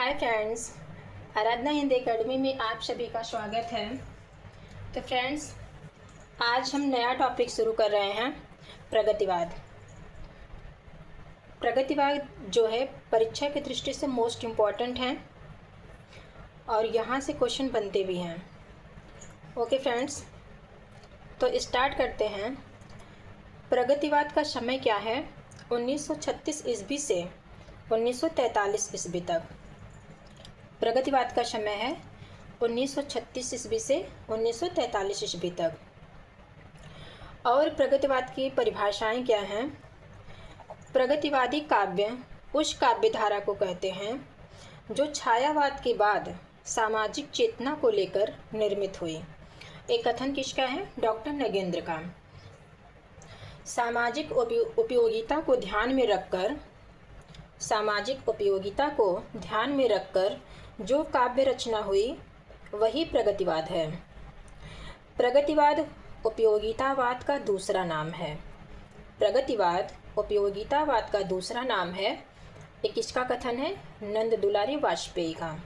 Hi friends, आराधना Hindi academy में आप सभी का स्वागत है। तो फ्रेंड्स, आज हम नया टॉपिक शुरू कर रहे हैं, प्रगतिवाद। प्रगतिवाद जो है परीक्षा की दृष्टि से मोस्ट इम्पॉर्टेंट है और यहाँ से क्वेश्चन बनते भी हैं। ओके फ्रेंड्स, तो स्टार्ट करते हैं। प्रगतिवाद का समय क्या है? 1936 ईस्वी से 1943 ईस्वी तक। प्रगतिवाद का समय है 1936 ईस्वी से 1943 ईस्वी तक। और प्रगतिवाद की परिभाषाएं क्या हैं? प्रगतिवादी काव्य उस काव्य धारा को कहते हैं जो छायावाद के बाद सामाजिक चेतना को लेकर निर्मित हुई। एक कथन किसका है? डॉक्टर नगेंद्र का। सामाजिक उपयोगिता को ध्यान में रखकर जो काव्य रचना हुई वही प्रगतिवाद है। प्रगतिवाद उपयोगितावाद का दूसरा नाम है। प्रगतिवाद उपयोगितावाद का दूसरा नाम है। एक किसका कथन है? नंद दुलारी वाजपेयी का।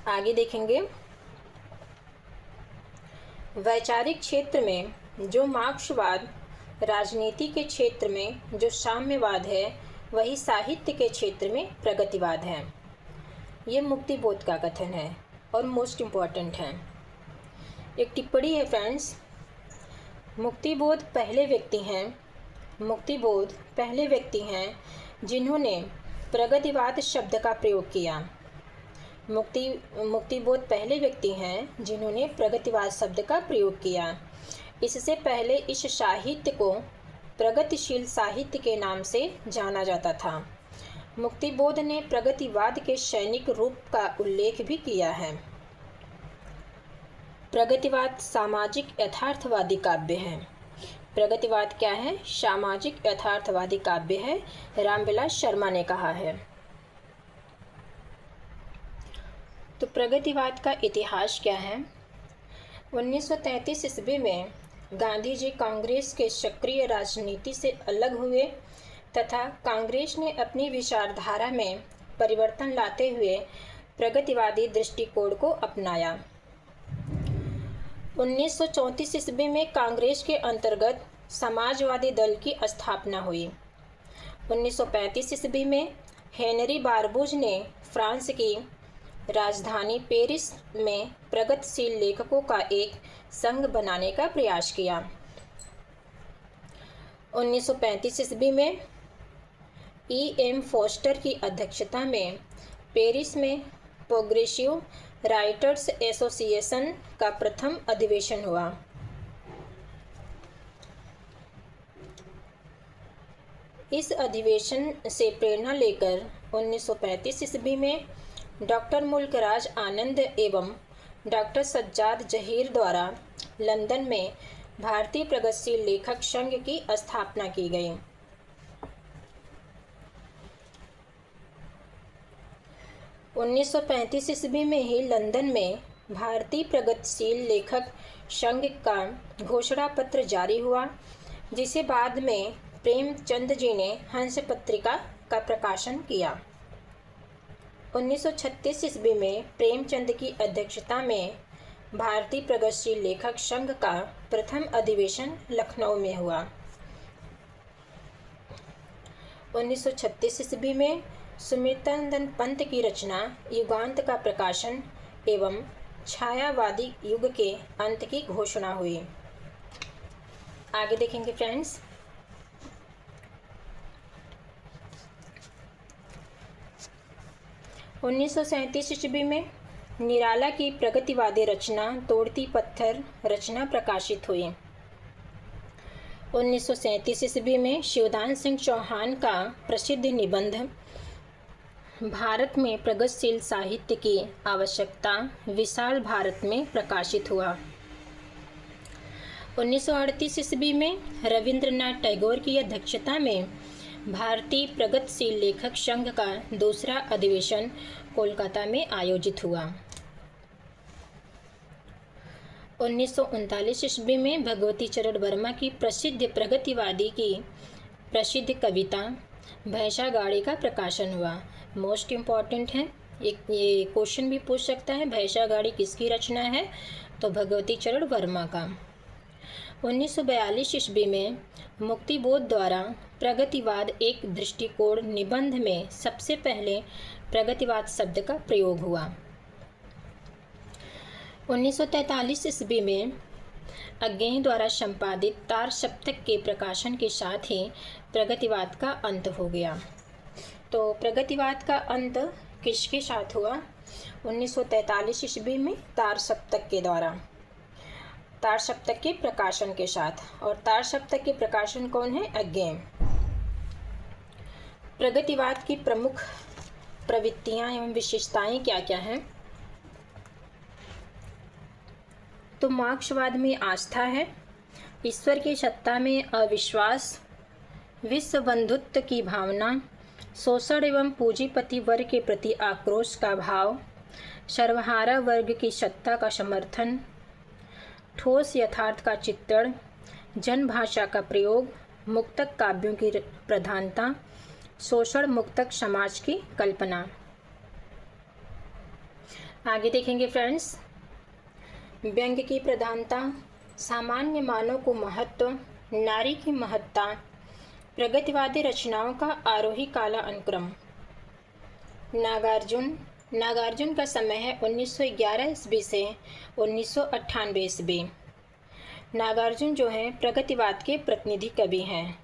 आगे देखेंगे। वैचारिक क्षेत्र में जो मार्क्सवाद, राजनीति के क्षेत्र में जो साम्यवाद है, वही साहित्य के क्षेत्र में प्रगतिवाद है। ये मुक्तिबोध का कथन है और मोस्ट इम्पॉर्टेंट है। एक टिप्पणी है फ्रेंड्स, मुक्तिबोध पहले व्यक्ति हैं जिन्होंने प्रगतिवाद शब्द का प्रयोग किया। मुक्तिबोध पहले व्यक्ति हैं जिन्होंने प्रगतिवाद शब्द का प्रयोग किया। इससे पहले इस साहित्य को प्रगतिशील साहित्य के नाम से जाना जाता था। मुक्तिबोध ने प्रगतिवाद के सैनिक रूप का उल्लेख भी किया है। प्रगतिवाद सामाजिक यथार्थवादी काव्य है। प्रगतिवाद क्या है? सामाजिक यथार्थवादी काव्य है, रामविलास शर्मा ने कहा है। तो प्रगतिवाद का इतिहास क्या है? 1933 ईस्वी में गांधी जी कांग्रेस के सक्रिय राजनीति से अलग हुए तथा कांग्रेस ने अपनी विचारधारा में परिवर्तन लाते हुए प्रगतिवादी दृष्टिकोण को अपनाया। 1934 ईस्वी में कांग्रेस के अंतर्गत समाजवादी दल की स्थापना हुई। 1935 ईस्वी में हेनरी बारबूज ने फ्रांस की राजधानी पेरिस में प्रगतिशील लेखकों का एक संघ बनाने का प्रयास किया। 1935 ईस्वी में E.M. फोस्टर की अध्यक्षता में पेरिस में प्रोग्रेसिव राइटर्स एसोसिएशन का प्रथम अधिवेशन हुआ। इस अधिवेशन से प्रेरणा लेकर 1935 ईस्वी में डॉक्टर मुल्कराज आनंद एवं डॉक्टर सज्जाद जहीर द्वारा लंदन में भारतीय प्रगतिशील लेखक संघ की स्थापना की गई। 1935 ईस्वी में ही लंदन में भारतीय प्रगतिशील लेखक संघ का घोषणा पत्र जारी हुआ, जिसे बाद में प्रेमचंद जी ने हंस पत्रिका का प्रकाशन किया। 1936 ईस्वी में प्रेमचंद की अध्यक्षता में भारतीय प्रगतिशील लेखक संघ का प्रथम अधिवेशन लखनऊ में हुआ। 1936 ईस्वी में सुमित्रानंद पंत की रचना युगांत का प्रकाशन एवं छायावादी युग के अंत की घोषणा हुई। आगे देखेंगे फ्रेंड्स। उन्नीस 1937 ईस्वी में निराला की प्रगतिवादी रचना तोड़ती पत्थर रचना प्रकाशित हुई। 1937 ईस्वी में शिवदान सिंह चौहान का प्रसिद्ध निबंध भारत में प्रगतिशील साहित्य की आवश्यकता विशाल भारत में प्रकाशित हुआ। 1938 ईस्वी में रविंद्रनाथ टैगोर की अध्यक्षता में भारतीय प्रगतिशील लेखक संघ का दूसरा अधिवेशन कोलकाता में आयोजित हुआ। 1939 ईस्वी में भगवती चरण वर्मा की प्रसिद्ध प्रगतिवादी की प्रसिद्ध कविता भैंसा गाड़ी का प्रकाशन हुआ। मोस्ट इम्पॉर्टेंट है, एक ये क्वेश्चन भी पूछ सकता है, भैंसा गाड़ी किसकी रचना है? तो भगवती चरण वर्मा का। 1942 ईस्वी में मुक्तिबोध द्वारा प्रगतिवाद एक दृष्टिकोण निबंध में सबसे पहले प्रगतिवाद शब्द का प्रयोग हुआ। 1943 ईस्वी में अज्ञेय द्वारा संपादित तार सप्तक के प्रकाशन के साथ ही प्रगतिवाद का अंत हो गया। तो प्रगतिवाद का अंत किसके साथ हुआ? 1943 ईस्वी में तार सप्तक के द्वारा, तार सप्तक के प्रकाशन के साथ। और तार सप्तक के प्रकाशन कौन है? अज्ञेय। प्रगतिवाद की प्रमुख प्रवृत्तियां एवं विशेषताएं क्या क्या हैं? तो मार्क्सवाद में आस्था है, ईश्वर की सत्ता में अविश्वास, विश्व बंधुत्व की भावना, शोषण एवं पूंजीपति वर्ग के प्रति आक्रोश का भाव, सर्वहारा वर्ग की सत्ता का समर्थन, ठोस यथार्थ का चित्रण, जनभाषा का प्रयोग, मुक्तक काव्यों की प्रधानता, शोषण मुक्तक समाज की कल्पना। आगे देखेंगे फ्रेंड्स, व्यंग की प्रधानता, सामान्य मानव को महत्व, नारी की महत्ता, प्रगतिवादी रचनाओं का आरोही काला अनुक्रम। नागार्जुन का समय है 1911 ईस्वी से 1998 ईस्वी। नागार्जुन जो है प्रगतिवाद के प्रतिनिधि कवि हैं।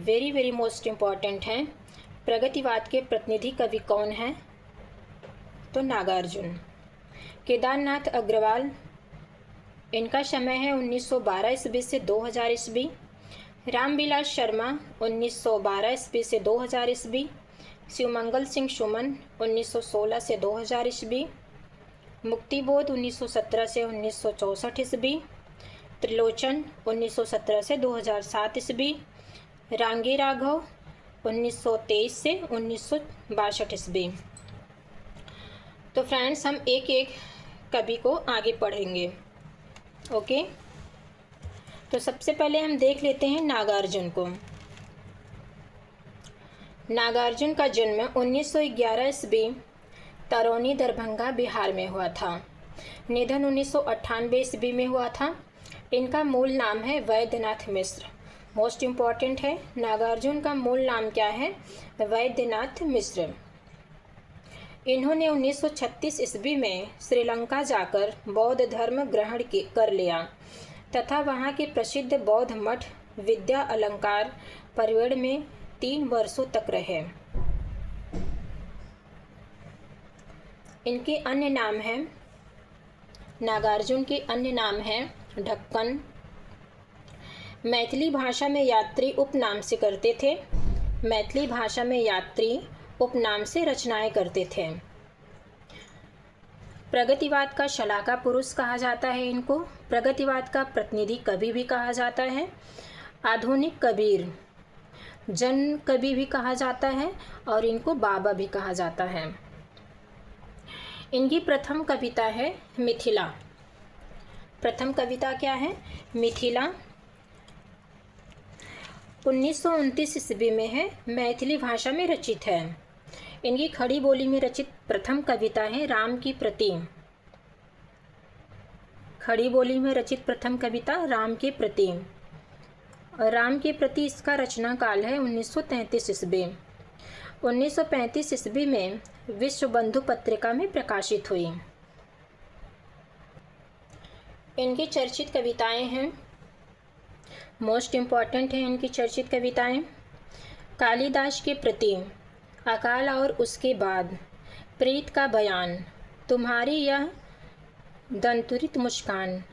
वेरी वेरी मोस्ट इम्पॉर्टेंट हैं। प्रगतिवाद के प्रतिनिधि कवि कौन हैं? तो नागार्जुन। केदारनाथ अग्रवाल, इनका समय है 1912 ईस्वी से 2000 ईस्वी। रामविलास शर्मा 1912 ईस्वी से 2000 ईस्वी। शिवमंगल सिंह सुमन 1916 से 2000 ईस्वी। मुक्तिबोध 1917 से 1964 ईस्वी। त्रिलोचन 1917 से 2007 ईस्वी। रांगी राघव 1923 से 1962 ईस्वी। तो फ्रेंड्स, हम एक एक कवि को आगे पढ़ेंगे। ओके, तो सबसे पहले हम देख लेते हैं नागार्जुन को। नागार्जुन का जन्म 1911 ईस्वी तरौनी दरभंगा बिहार में हुआ था। निधन 1998 ईस्वी में हुआ था। इनका मूल नाम है वैद्यनाथ मिश्र। मोस्ट इम्पॉर्टेंट है, नागार्जुन का मूल नाम क्या है? वैद्यनाथ मिश्र। इन्होंने 1936 ईस्वी में श्रीलंका जाकर बौद्ध धर्म ग्रहण कर लिया तथा वहाँ के प्रसिद्ध बौद्ध मठ विद्या अलंकार परिवेड़ में 3 वर्षों तक रहे। इनके अन्य नाम हैं, नागार्जुन के अन्य नाम हैं ढक्कन। मैथिली भाषा में यात्री उपनाम से करते थे। मैथिली भाषा में यात्री उपनाम से रचनाएं करते थे। प्रगतिवाद का शलाका पुरुष कहा जाता है इनको। प्रगतिवाद का प्रतिनिधि कवि भी कहा जाता है। आधुनिक कबीर, जन कवि भी कहा जाता है और इनको बाबा भी कहा जाता है। इनकी प्रथम कविता है मिथिला। प्रथम कविता क्या है? मिथिला। 1929 ईस्वी में है, मैथिली भाषा में रचित है। इनकी खड़ी बोली में रचित प्रथम कविता है राम की प्रति। खड़ी बोली में रचित प्रथम कविता राम के प्रति। और राम के प्रति इसका रचना काल है 1933 ईस्वी। 1935 ईस्वी में विश्व बंधु पत्रिका में प्रकाशित हुई। इनकी चर्चित कविताएं हैं, मोस्ट इम्पॉर्टेंट हैं इनकी चर्चित कविताएं। कालिदास के प्रति, अकाल और उसके बाद, प्रीत का बयान, तुम्हारी यह दंतुरित मुस्कान,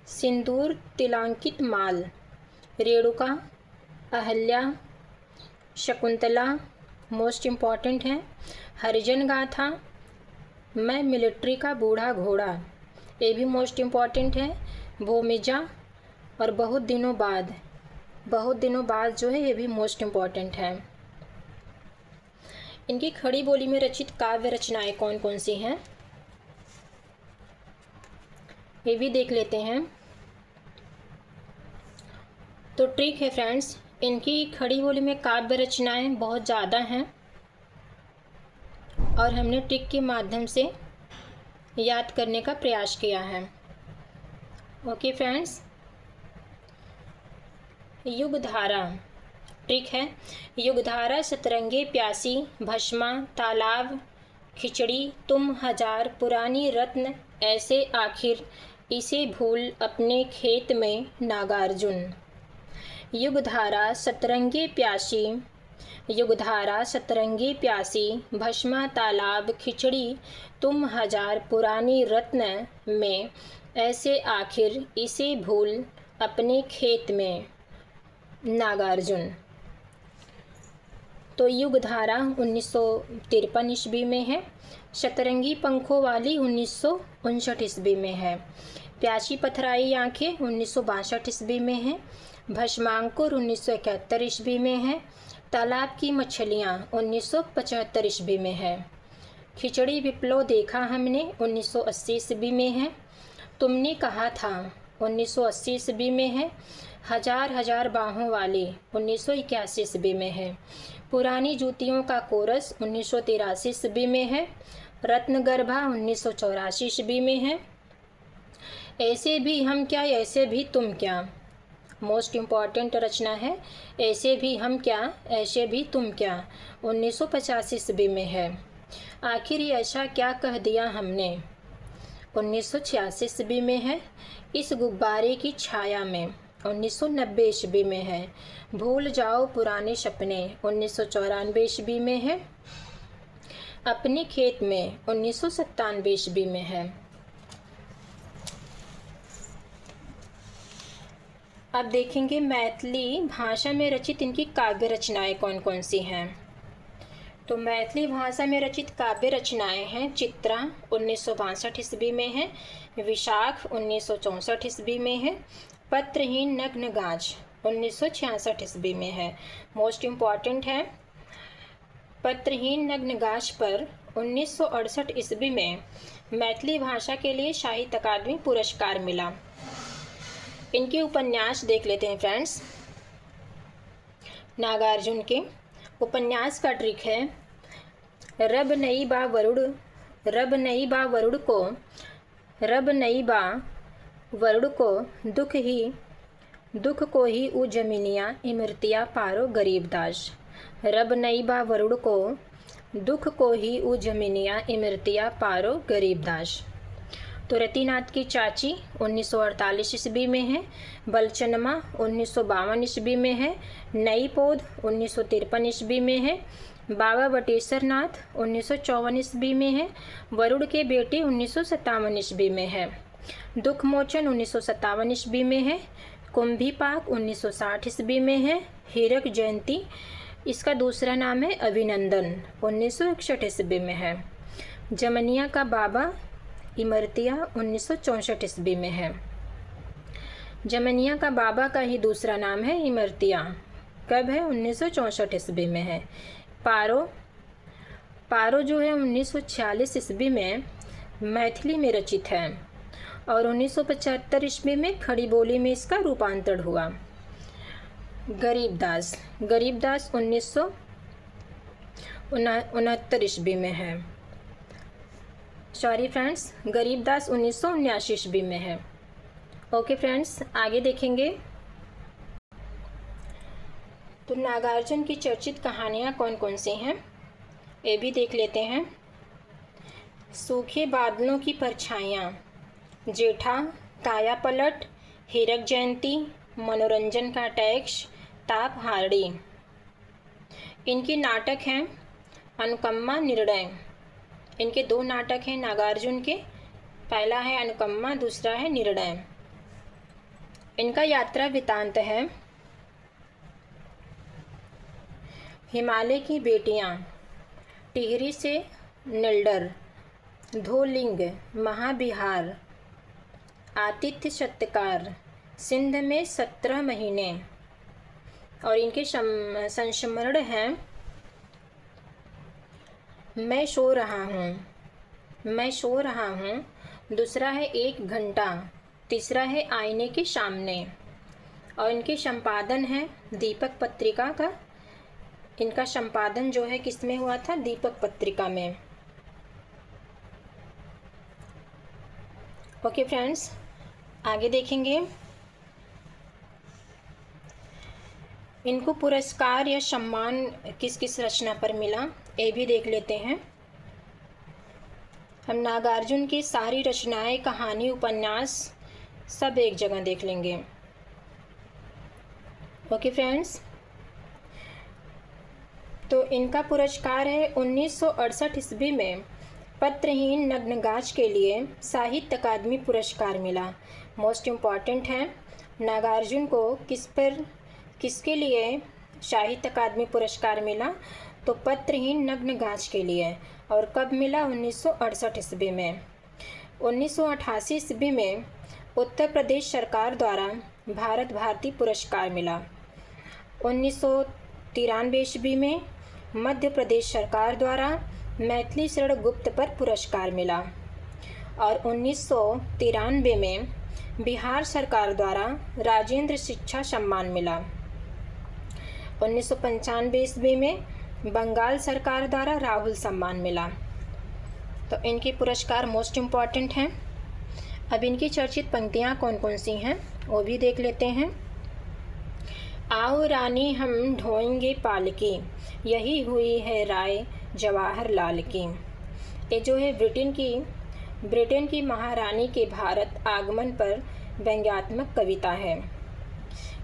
सिंदूर तिलांकित माल, रेणुका, अहल्या, शकुंतला मोस्ट इम्पॉर्टेंट है। हरिजन गाथा, मैं मिलिट्री का बूढ़ा घोड़ा, ये भी मोस्ट इम्पॉर्टेंट है। भूमिजा और बहुत दिनों बाद जो है ये भी मोस्ट इम्पॉर्टेंट है। इनकी खड़ी बोली में रचित काव्य रचनाएं कौन कौन सी हैं ये भी देख लेते हैं। तो ट्रिक है फ्रेंड्स, इनकी खड़ी बोली में काव्य रचनाएं बहुत ज़्यादा हैं और हमने ट्रिक के माध्यम से याद करने का प्रयास किया है। ओके फ्रेंड्स, युगधारा ट्रिक है। युगधारा सतरंगे प्यासी, भस्मा तालाब खिचड़ी, तुम हजार पुरानी रत्न, ऐसे आखिर इसे भूल अपने खेत में नागार्जुन। युगधारा सतरंगे प्यासी, युगधारा सतरंगी प्यासी, भस्मा तालाब खिचड़ी, तुम हजार पुरानी रत्न में, ऐसे आखिर इसे भूल अपने खेत में नागार्जुन। तो युगधारा 1953 ईस्वी में है, सतरंगी पंखों वाली 1959 ईस्वी में है, प्यासी पथराई आंखें 1962 ईस्वी में है, भस्मांकुर 1971 ईस्वी में है, तालाब की मछलियाँ 1975 ईस्वी में है, खिचड़ी विप्लव देखा हमने 1980 ईस्वी में है, तुमने कहा था 1980 ईस्वी में है, हजार हजार बाहों वाली 1981 ईस्वी में है, पुरानी जूतियों का कोरस 1983 ईस्वी में है, रत्नगर्भा 1984 ईस्वी में है, ऐसे भी हम क्या ऐसे भी तुम क्या, मोस्ट इम्पॉर्टेंट रचना है। ऐसे भी हम क्या ऐसे भी तुम क्या 1985 ईस्वी में है। आखिर ऐसा क्या कह दिया हमने 1986 ईस्वी में है। इस गुब्बारे की छाया में 1990 ईस्वी में है। भूल जाओ पुराने सपने 1994 ईस्वी में है। अपने खेत में 1997 ईस्वी में है। अब देखेंगे मैथिली भाषा में रचित इनकी काव्य रचनाएं कौन कौन सी हैं। तो मैथिली भाषा में रचित काव्य रचनाएं हैं चित्रा 1962 ईस्वी में है, विशाख 1964 ईस्वी में है, पत्रहीन नग्न गाज 1966 ईस्वी में है। मोस्ट इम्पॉर्टेंट है। पत्रहीन नग्न गाज पर 1968 ईस्वी में मैथिली भाषा के लिए साहित्य अकादमी पुरस्कार मिला। इनके उपन्यास देख लेते हैं फ्रेंड्स। नागार्जुन के उपन्यास का ट्रिक है रब नई बा वरुड़, रब नई बा वरुड़ को, रब नई बा वरुड़ को, दुख को ही उ जमीनिया इमरतिया पारो गरीबदास। रब नई बा वरुड़ को, दुख को ही उ जमीनिया इमरतिया पारो गरीबदास। तो रतिनाथ की चाची 1948 ईस्वी में है, बलचनमा 1952 ईस्वी में है, नई पौध 1953 ईस्वी में है, बाबा बटेश्वर नाथ 1954 ईस्वी में है, वरुड़ के बेटे 1957 ईस्वी में है, दुख मोचन 1957 ईस्वी में है, कुंभी पाक 1960 ईस्वी में है, हीरक जयंती इसका दूसरा नाम है अभिनंदन 1961 ईस्वी में है, जमनिया का बाबा इमरतिया 1964 ईस्वी में है। जमनिया का बाबा का ही दूसरा नाम है इमरतिया, कब है 1964 ईस्वी में है। पारो जो है 1946 ईस्वी में मैथिली में रचित है और 1975 ईस्वी में खड़ी बोली में इसका रूपांतरण हुआ। गरीबदास 1969 ईस्वी में है। सॉरी फ्रेंड्स, गरीबदास 1979 ईस्वी में है। ओके फ्रेंड्स, आगे देखेंगे। तो नागार्जुन की चर्चित कहानियाँ कौन कौन सी हैं ये भी देख लेते हैं। सूखे बादलों की परछाइयाँ, जेठा, काया पलट, हीरक जयंती, मनोरंजन का टैक्स, ताप हारड़ी। इनके नाटक हैं अनुकम्मा, निर्णय। इनके दो नाटक हैं नागार्जुन के, पहला है अनुकम्मा, दूसरा है निर्णय। इनका यात्रा वृत्तांत है हिमालय की बेटियां, टिहरी से निल्डर, धोलिंग, महाबिहार, आतिथ्य सत्कार, सिंध में 17 महीने। और इनके संस्मरण हैं मैं सो रहा हूँ, दूसरा है 1 घंटा, तीसरा है आईने के सामने। और इनके संपादन है दीपक पत्रिका का। इनका संपादन जो है किस में हुआ था? दीपक पत्रिका में। ओके फ्रेंड्स, आगे देखेंगे। इनको पुरस्कार या सम्मान किस किस रचना पर मिला, ये भी देख लेते हैं। हम नागार्जुन की सारी रचनाएं, कहानी, उपन्यास सब एक जगह देख लेंगे। ओके फ्रेंड्स, तो इनका पुरस्कार है 1968 ईस्वी में पत्रहीन नग्नगाछ के लिए साहित्य अकादमी पुरस्कार मिला। मोस्ट इम्पॉर्टेंट है, नागार्जुन को किसके लिए साहित्य अकादमी पुरस्कार मिला? तो पत्रहीन नग्नगाछ के लिए। और कब मिला? 1968 ईस्वी में। 1988 ईस्वी में उत्तर प्रदेश सरकार द्वारा भारत भारती पुरस्कार मिला। 1993 ईस्वी में मध्य प्रदेश सरकार द्वारा मैथिली शरण गुप्त पर पुरस्कार मिला। और 1993 में बिहार सरकार द्वारा राजेंद्र शिक्षा सम्मान मिला। 1995 ईस्वी में बंगाल सरकार द्वारा राहुल सम्मान मिला। तो इनके पुरस्कार मोस्ट इम्पॉर्टेंट हैं। अब इनकी चर्चित पंक्तियाँ कौन कौन सी हैं वो भी देख लेते हैं। आओ रानी हम ढोएंगे पालकी, यही हुई है राय जवाहरलाल की। ये जो है ब्रिटेन की महारानी के भारत आगमन पर व्यंग्यात्मक कविता है।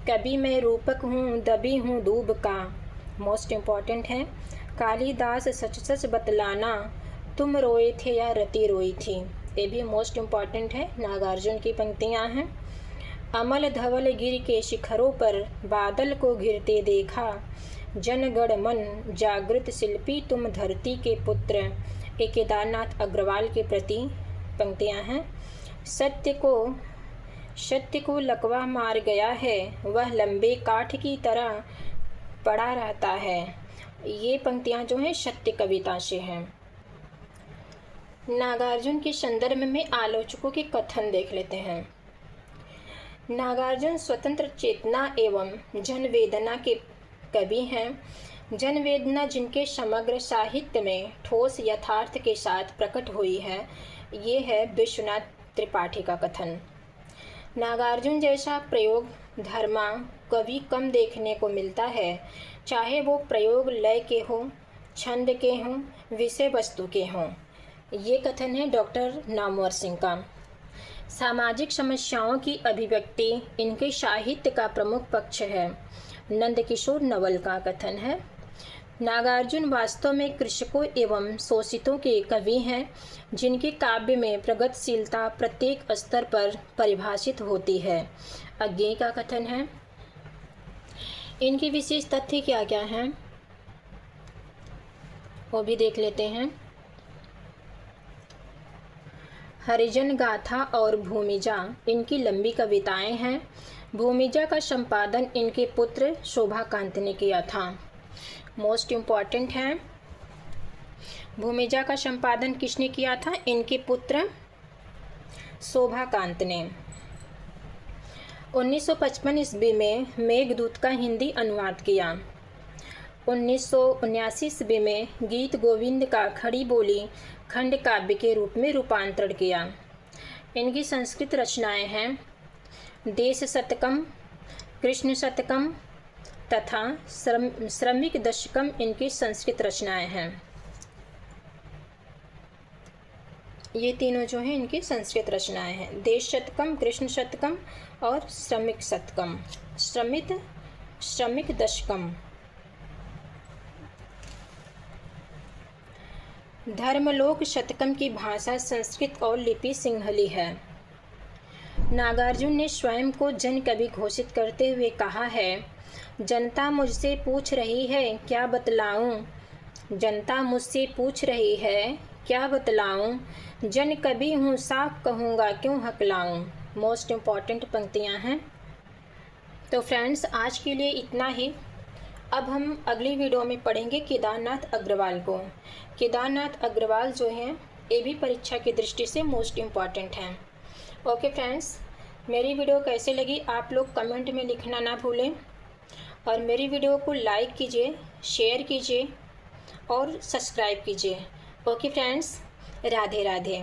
कभी मैं रूपक हूँ दबी हूँ दूब का, मोस्ट इम्पॉर्टेंट है। कालिदास सच सच बतलाना, तुम रोए थे या रति रोई थी, ये भी मोस्ट इम्पॉर्टेंट है, नागार्जुन की पंक्तियाँ हैं। अमल धवल गिर के शिखरों पर बादल को घिरते देखा, जनगण मन जागृत शिल्पी तुम धरती के पुत्र, ये केदारनाथ अग्रवाल के प्रति पंक्तियाँ हैं। सत्य को लकवा मार गया है, वह लंबे काठ की तरह पड़ा रहता है, ये पंक्तियाँ जो हैं सत्य कविता से हैं। नागार्जुन के संदर्भ में आलोचकों के कथन देख लेते हैं। नागार्जुन स्वतंत्र चेतना एवं जनवेदना के कवि हैं। जनवेदना जिनके समग्र साहित्य में ठोस यथार्थ के साथ प्रकट हुई है, ये है विश्वनाथ त्रिपाठी का कथन। नागार्जुन जैसा प्रयोग धर्मा कवि कम देखने को मिलता है, चाहे वो प्रयोग लय के हों, छंद के हों, विषय वस्तु के हों। ये कथन है डॉक्टर नामवर सिंह का। सामाजिक समस्याओं की अभिव्यक्ति इनके साहित्य का प्रमुख पक्ष है, नंदकिशोर नवल का कथन है। नागार्जुन वास्तव में कृषकों एवं शोषितों के कवि हैं, जिनके काव्य में प्रगतिशीलता प्रत्येक स्तर पर परिभाषित होती है। अज्ञेय का कथन है। इनकी विशेष तथ्य क्या क्या हैं वो भी देख लेते हैं। हरिजन गाथा और भूमिजा इनकी लंबी कविताएं हैं। भूमिजा का संपादन इनके पुत्र शोभाकांत ने किया था। मोस्ट इम्पॉर्टेंट है, भूमिजा का संपादन किसने किया था? इनके पुत्र शोभाकांत ने। 1955 ईस्वी में मेघदूत का हिंदी अनुवाद किया। 1979 ईस्वी में गीत गोविंद का खड़ी बोली खंड काव्य के रूप में रूपांतरण किया। इनकी संस्कृत रचनाएं हैं देश शतकम, कृष्ण शतकम तथा श्रमिक दशकम, इनकी संस्कृत रचनाएं हैं। ये तीनों जो हैं इनकी संस्कृत रचनाएं हैं, देश शतकम, कृष्ण शतकम और श्रमिक शतकम, श्रमिक दशकम। धर्मलोक शतकम की भाषा संस्कृत और लिपि सिंहली है। नागार्जुन ने स्वयं को जन कवि घोषित करते हुए कहा है, जनता मुझसे पूछ रही है क्या बतलाऊं, जनता मुझसे पूछ रही है क्या बतलाऊं, जन कवि हूँ साफ कहूँगा क्यों हकलाऊं। मोस्ट इम्पॉर्टेंट पंक्तियाँ हैं। तो फ्रेंड्स, आज के लिए इतना ही। अब हम अगली वीडियो में पढ़ेंगे केदारनाथ अग्रवाल को। केदारनाथ अग्रवाल जो हैं ये भी परीक्षा की दृष्टि से मोस्ट इम्पॉर्टेंट हैं। ओके फ्रेंड्स, मेरी वीडियो कैसे लगी आप लोग कमेंट में लिखना ना भूलें और मेरी वीडियो को लाइक कीजिए, शेयर कीजिए और सब्सक्राइब कीजिए। Okay friends, Radhe Radhe.